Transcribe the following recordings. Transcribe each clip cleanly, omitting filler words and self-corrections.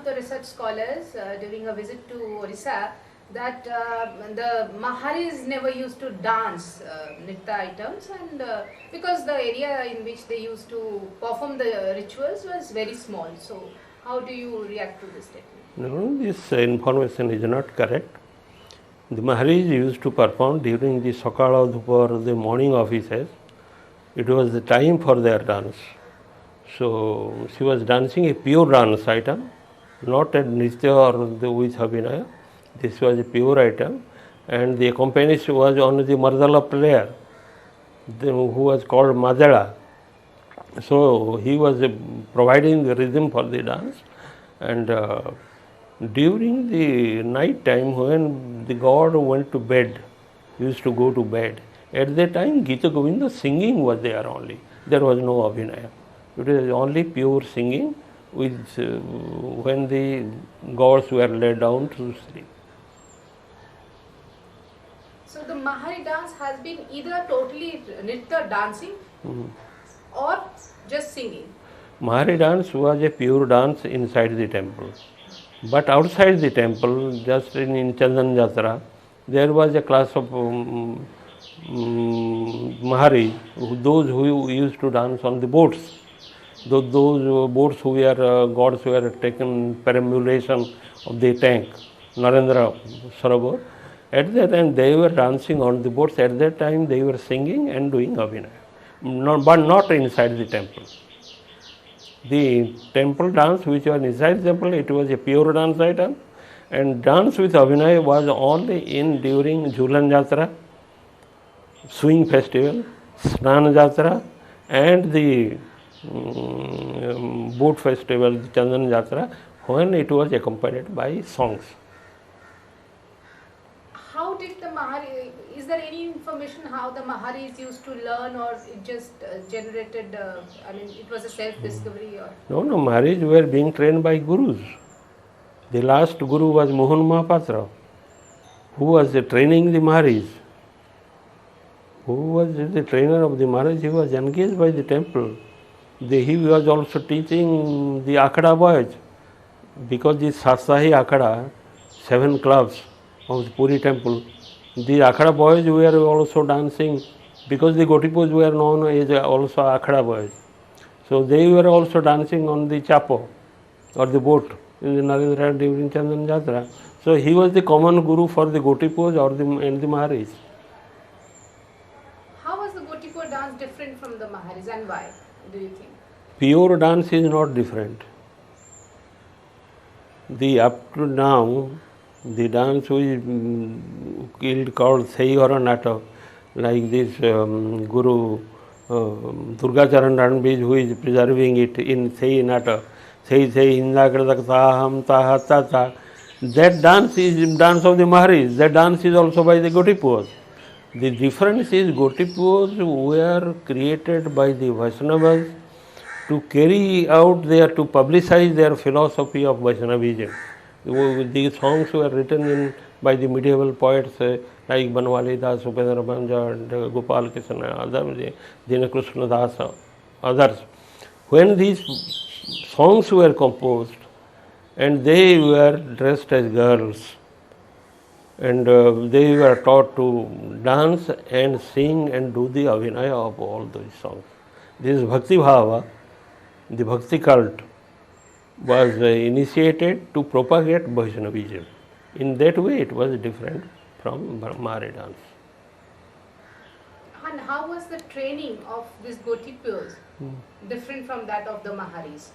of the research scholars during a visit to Orissa that the Maharis never used to dance nritta items, and because the area in which they used to perform the rituals was very small. So, how do you react to this statement? No, this information is not correct. The Maharis used to perform during the Sakala Dhupa or the morning offices. It was the time for their dance. So she was dancing a pure dance item, not a nritya or the with Abhinaya. This was a pure item, and the accompanist was on the Mardala player, who was called Madala. So he was providing the rhythm for the dance, and during the night time when the god went to bed, used to go to bed, at that time Gita Govinda singing was there only. There was no Abhinaya. It was only pure singing with when the gods were laid down to sleep. So the Mahari dance has been either totally nritta dancing or just singing. Mahari dance was a pure dance inside the temple. But outside the temple, just in Chandan Jatra, there was a class of Maharis, those who used to dance on the boats. Those boats who were gods who were taken perambulation of the tank, Narendra Sarovar. At that time they were dancing on the boats. At that time they were singing and doing Abhinaya, but not inside the temple. The temple dance which was inside the temple, it was a pure dance item, and dance with Abhinaya was only in during Jhulan Jatra, swing festival, Snan Jatra, and the boat festival, the Chandan Jatra, when it was accompanied by songs. How did the Mahari, is there any information how the Maharis used to learn, or it just generated, it was a self-discovery? Or? No, Maharis were being trained by gurus. The last guru was Mohan Mahapatra, who was training the Maharis. Who was the trainer of the Maharis? He was engaged by the temple. He was also teaching the Akhada boys, because the Satsahi Akhada, 7 clubs of the Puri temple, the Akhada boys were also dancing, because the Gotipus were known as also Akhada boys. So they were also dancing on the chapo or the boat in the Narendra during Chandan Jatra. So he was the common guru for the Gotipus and the Maharis. How was the Gotipur dance different from the Maharis, and why do you think? Pure dance is not different. Up to now, the dance which is called Saihara Natak, like this Guru Durga Charan Ranbij, who is preserving it in Sei Natak, Sei Hindakratak Taham Taha Tata. That dance is dance of the Maharis. That dance is also by the Gotipurs. The difference is Gotipurs were created by the Vaishnavas to carry out to publicize their philosophy of Vaishnavism. These songs were written by the medieval poets like Banwali Das, Upendra Banja, and Gopal Krishna, others, Dina Krishna Das, others. When these songs were composed, and they were dressed as girls, and they were taught to dance and sing and do the Abhinaya of all those songs. This Bhakti Bhava, the Bhakti cult, was initiated to propagate Vaishnavism. In that way, it was different from Mahari dance. And how was the training of these Gotipurs different from that of the Maharis?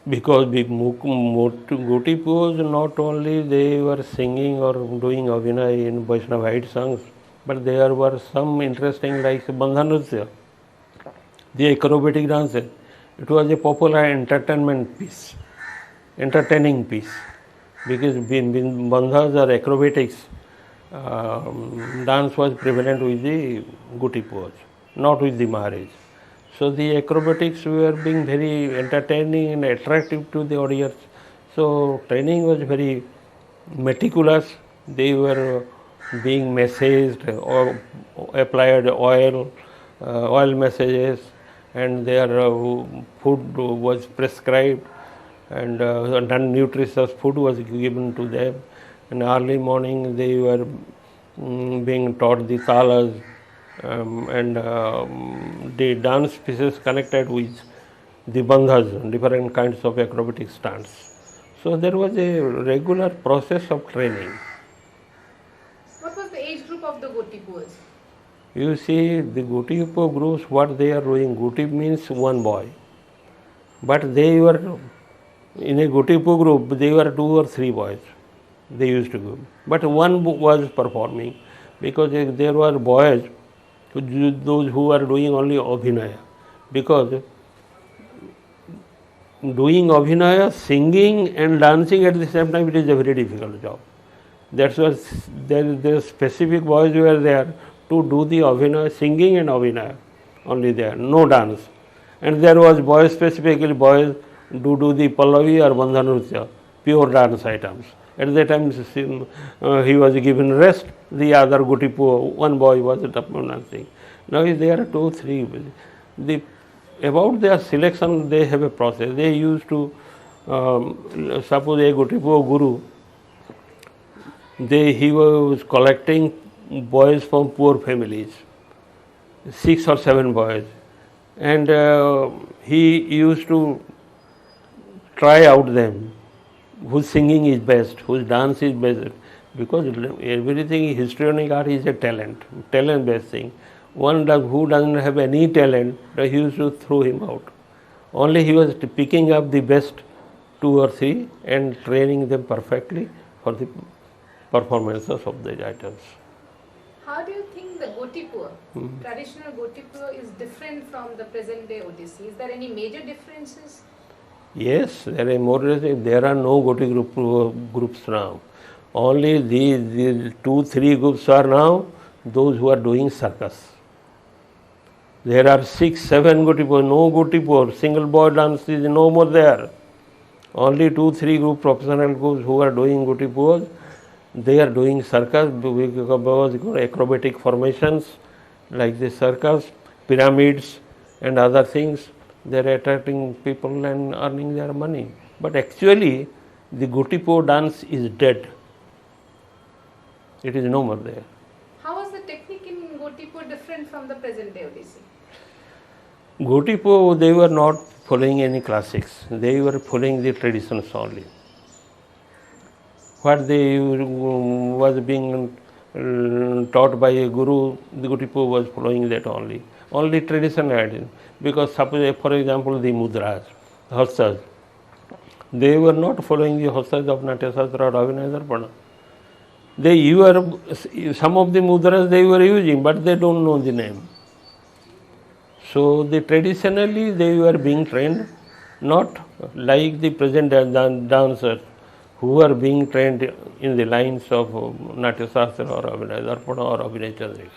Because the Gotipurs, not only they were singing or doing Abhinaya in Vaishnavite songs, but there were some interesting like Bandha Nritya, the acrobatic dances. It was a popular entertaining piece, because bandhas or acrobatics dance was prevalent with the Gotipurs, not with the Maharis. So the acrobatics were being very entertaining and attractive to the audience. So training was very meticulous. They were being massaged or applied oil massages, and their food was prescribed, and nutritious food was given to them. And early morning they were being taught the talas and the dance pieces connected with the bandhas, different kinds of acrobatic stunts. So there was a regular process of training. What was the age group of the Gotipuas? You see, the Gotipo groups, what they are doing, Goti means one boy. But they were, in a Gotipo group, they were 2 or 3 boys. They used to go. But one was performing, because there were boys, those who are doing only Abhinaya. Because doing Abhinaya, singing and dancing at the same time, it is a very difficult job. That's why there specific boys were there to do the Abhinaya, singing and Abhinaya, only there, no dance. And there was boys, specifically boys, do the Pallavi or Bandhanurtya, pure dance items. At that time, he was given rest, the other Gotipo, one boy was dancing. Now there are 2, 3. About their selection, they have a process. They used to, suppose a Gotipo guru, he was collecting boys from poor families, 6 or 7 boys, and he used to try out them, whose singing is best, whose dance is best, because everything histrionic art is a talent-based thing. One who doesn't have any talent, he used to throw him out. Only he was picking up the best 2 or 3 and training them perfectly for the performances of these items. How do you think the Gotipur, traditional Gotipur, is different from the present day Odissi? Is there any major differences? Yes, there are more. There are no Goti groups now. Only these 2, 3 groups are now those who are doing circus. There are 6, 7 Gotipur, no Gotipur, single boy dance is no more there. Only 2, 3 group professional groups who are doing Gotipur. They are doing circus, because acrobatic formations like the circus, pyramids and other things. They are attracting people and earning their money. But actually, the Gotipo dance is dead. It is no more there. How was the technique in Gotipur different from the present day Odissi? Gotipo, they were not following any classics. They were following the traditions only. What they was being taught by a guru, the Gotipo was following that only. Only traditional ideas. Because suppose, for example, the mudras, hastas, they were not following the hastas of Natya Shastra or Abhinaya Darpana. Some of the mudras they were using, but they don't know the name. So traditionally they were being trained, not like the present dancers who are being trained in the lines of Natya Shastra or Abhinaya Darpana or Abhinaya Chandrika.